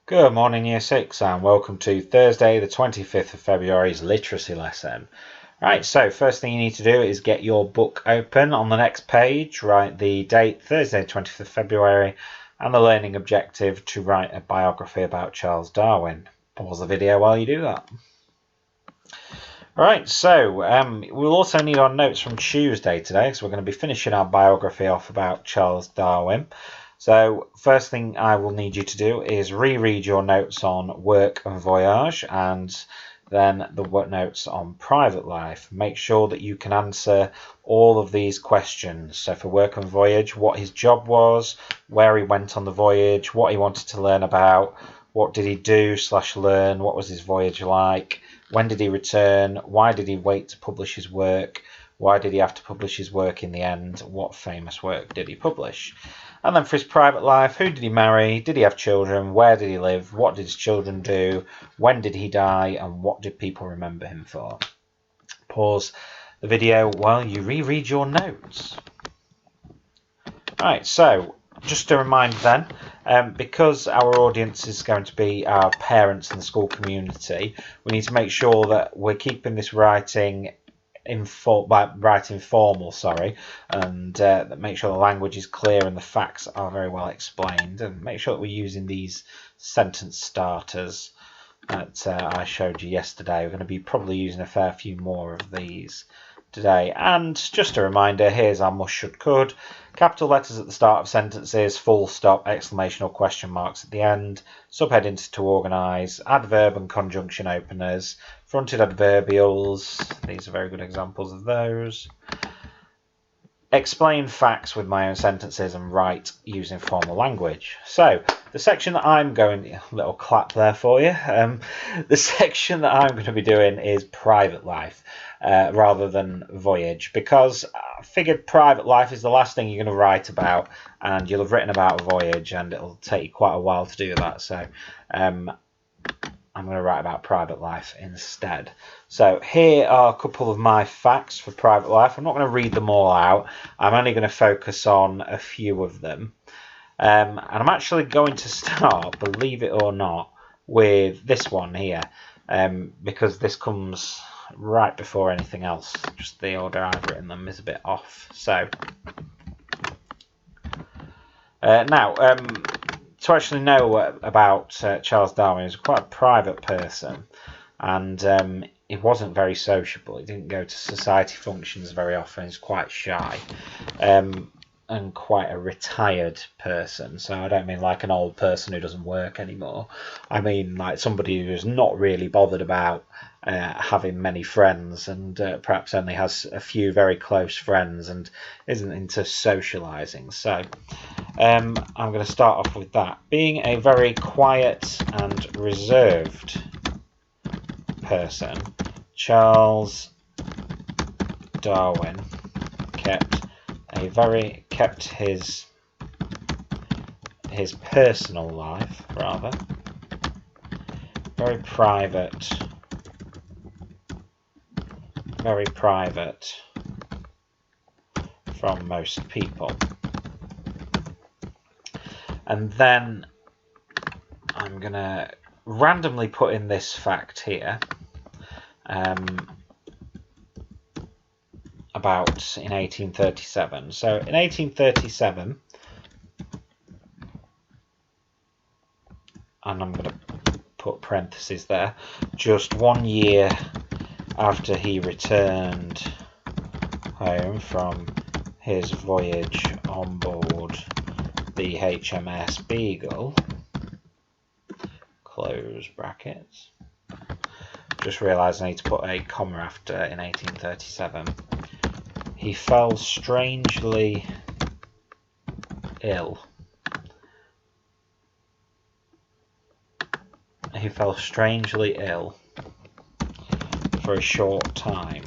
Good morning, Year 6, and welcome to Thursday, the 25th of February's literacy lesson. Right, so first thing you need to do is get your book open. On the next page, write the date, Thursday, 25th of February, and the learning objective to write a biography about Charles Darwin. Pause the video while you do that. Right, so we'll also need our notes from Tuesday today, because we're going to be finishing our biography off about Charles Darwin. So first thing I will need you to do is reread your notes on work and voyage, and then the notes on private life. Make sure that you can answer all of these questions. So for work and voyage, what his job was, where he went on the voyage, what he wanted to learn about, what did he do/learn, what was his voyage like, when did he return, why did he wait to publish his work, why did he have to publish his work in the end, what famous work did he publish. And then for his private life, who did he marry, did he have children, where did he live, what did his children do, when did he die, and what did people remember him for. Pause the video while you reread your notes. Right, so just a reminder then, because our audience is going to be our parents and the school community, we need to make sure that we're keeping this writing formal, and make sure the language is clear and the facts are very well explained, and make sure that we're using these sentence starters that I showed you yesterday. We're going to be probably using a fair few more of these today. And just a reminder, here's our must, should, could. Capital letters at the start of sentences, full stop, exclamation or question marks at the end, subheadings to organise, adverb and conjunction openers, fronted adverbials, these are very good examples of those. Explain facts with my own sentences and write using formal language. So the section that I'm going, a little clap there for you, the section that I'm going to be doing is private life rather than voyage, because I figured private life is the last thing you're going to write about, and you'll have written about a voyage and it'll take you quite a while to do that. So I'm going to write about private life instead. So here are a couple of my facts for private life. I'm not going to read them all out. I'm only going to focus on a few of them. And I'm actually going to start, believe it or not, with this one here, because this comes right before anything else. Just the order I've written them is a bit off. So now, to actually know about Charles Darwin, he was quite a private person, and he wasn't very sociable. He didn't go to society functions very often. He's quite shy, and quite a retired person. So I don't mean like an old person who doesn't work anymore. I mean like somebody who's not really bothered about having many friends, and perhaps only has a few very close friends and isn't into socializing. So I'm going to start off with that. Being a very quiet and reserved person, Charles Darwin kept his personal life rather very private from most people. And then I'm going to randomly put in this fact here about in 1837. So in 1837, and I'm going to put parentheses there, just 1 year after he returned home from his voyage on board the HMS Beagle, close brackets. Just realised I need to put a comma after in 1837. He fell strangely ill. He fell strangely ill for a short time.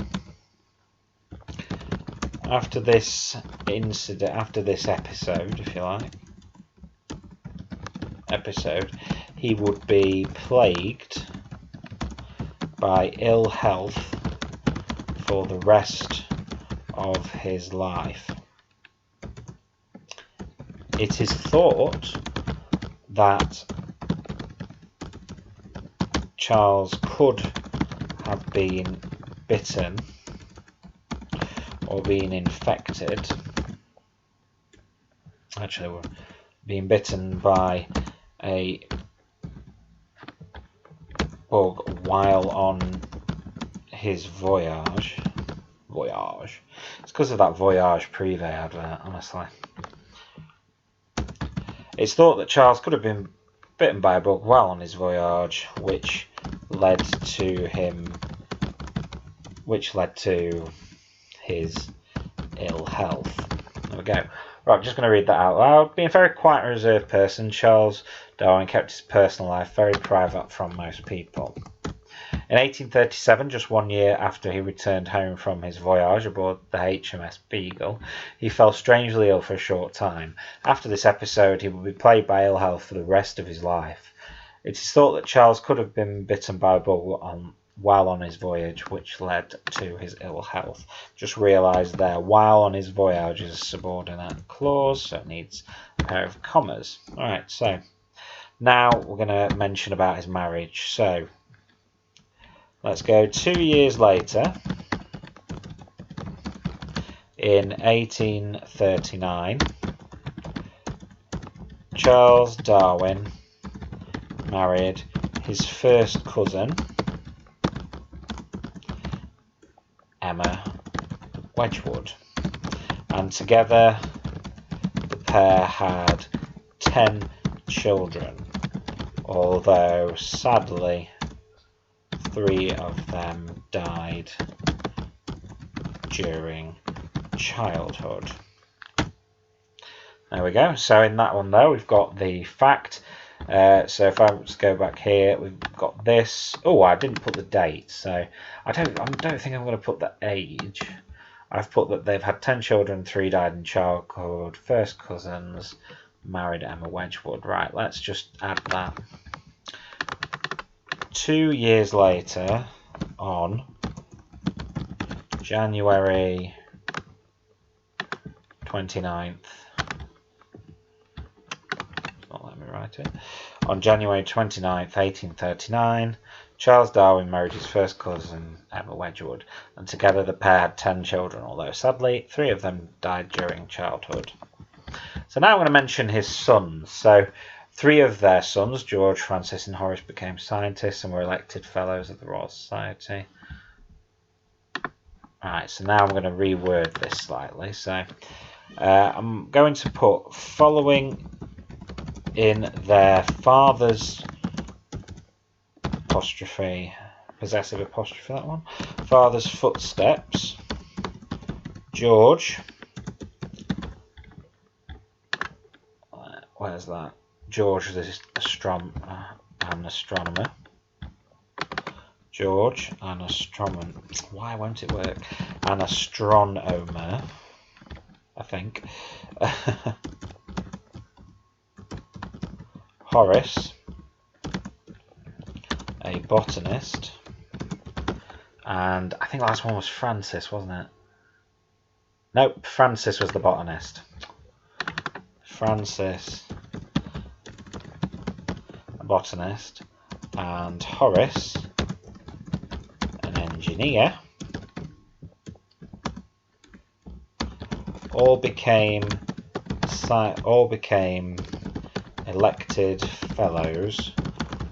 After this incident, after this episode, if you like, he would be plagued by ill health for the rest of his life. It is thought that Charles could have been bitten or been infected. Actually, we're being bitten by a bug while on his voyage. It's because of that Voyage Privé advert, honestly. It's thought that Charles could have been bitten by a bug while on his voyage, which led to his ill health. There we go. Right, I'm just going to read that out loud. Being a very quiet and reserved person, Charles Darwin kept his personal life very private from most people. In 1837, just 1 year after he returned home from his voyage aboard the HMS Beagle, he fell strangely ill for a short time. After this episode, he would be plagued by ill health for the rest of his life. It is thought that Charles could have been bitten by a bug while on his voyage, which led to his ill health. Just realised there, while on his voyage is a subordinate clause, so it needs a pair of commas. Alright, so now we're going to mention about his marriage. So let's go 2 years later, in 1839, Charles Darwin married his first cousin, Emma Wedgwood, and together the pair had 10 children, although sadly 3 of them died during childhood. There we go. So in that one though, we've got the fact. So if I was to go back here, we've got this. Oh, I didn't put the date, so I don't think I'm going to put the age. I've put that they've had 10 children, 3 died in childhood, first cousins, married Emma Wedgwood. Right, let's just add that. 2 years later, on January 29th, not let me write it. On January 29th, 1839, Charles Darwin married his first cousin, Emma Wedgwood, and together the pair had 10 children, although sadly 3 of them died during childhood. So now I'm going to mention his sons. So 3 of their sons, George, Francis and Horace, became scientists and were elected fellows of the Royal Society. Alright, so now I'm going to reword this slightly. So I'm going to put following in their father's apostrophe, possessive apostrophe, that one, father's footsteps, George, where's that? George is an astronomer. George, an astronomer. Why won't it work? An astronomer, I think. Horace, a botanist. And I think the last one was Francis, wasn't it? Nope, Francis was the botanist. Francis, a botanist, and Horace, an engineer, all became elected fellows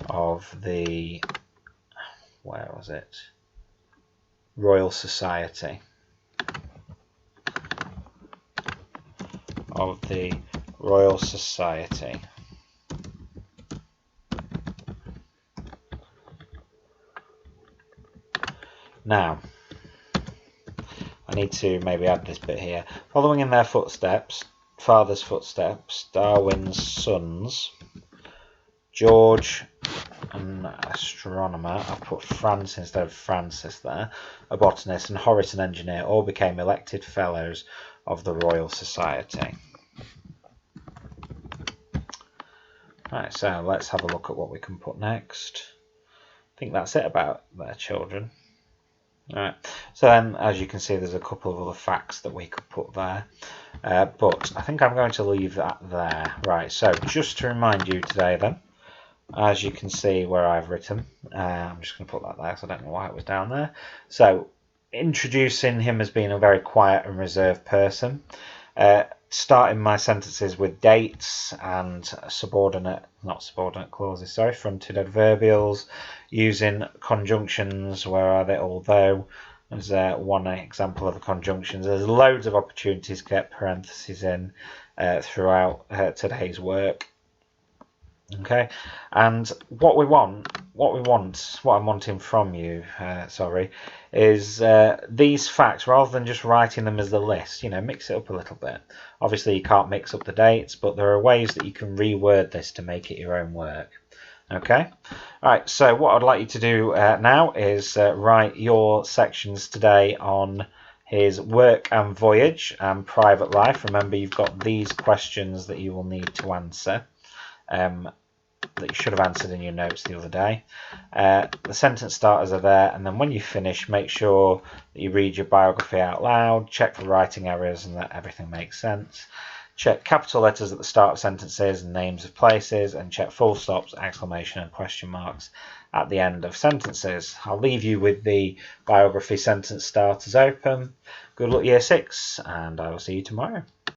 of the, where was it? Royal Society. Of the Royal Society. Now, I need to maybe add this bit here. Following in their footsteps, father's footsteps, Darwin's sons, George, an astronomer, I put France instead of Francis there, a botanist, and Horace, an engineer, all became elected fellows of the Royal Society. Right, so let's have a look at what we can put next. I think that's it about their children. Alright, so then as you can see there's a couple of other facts that we could put there, but I think I'm going to leave that there. Right, so just to remind you today then, as you can see where I've written. I'm just going to put that there because I don't know why it was down there. So, introducing him as being a very quiet and reserved person. Starting my sentences with dates and not subordinate clauses, fronted adverbials, using conjunctions, where are they, although. There's one example of a conjunction. There's loads of opportunities to get parentheses in throughout today's work. Okay, and what I'm wanting from you, is these facts, rather than just writing them as the list, mix it up a little bit. Obviously, you can't mix up the dates, but there are ways that you can reword this to make it your own work. Okay, all right, so what I'd like you to do now is write your sections today on his work and voyage and private life. Remember, you've got these questions that you will need to answer. That you should have answered in your notes the other day. The sentence starters are there, and then when you finish, make sure that you read your biography out loud, check for writing errors and that everything makes sense. Check capital letters at the start of sentences and names of places, and check full stops, exclamation and question marks at the end of sentences. I'll leave you with the biography sentence starters open. Good luck, Year 6, and I will see you tomorrow.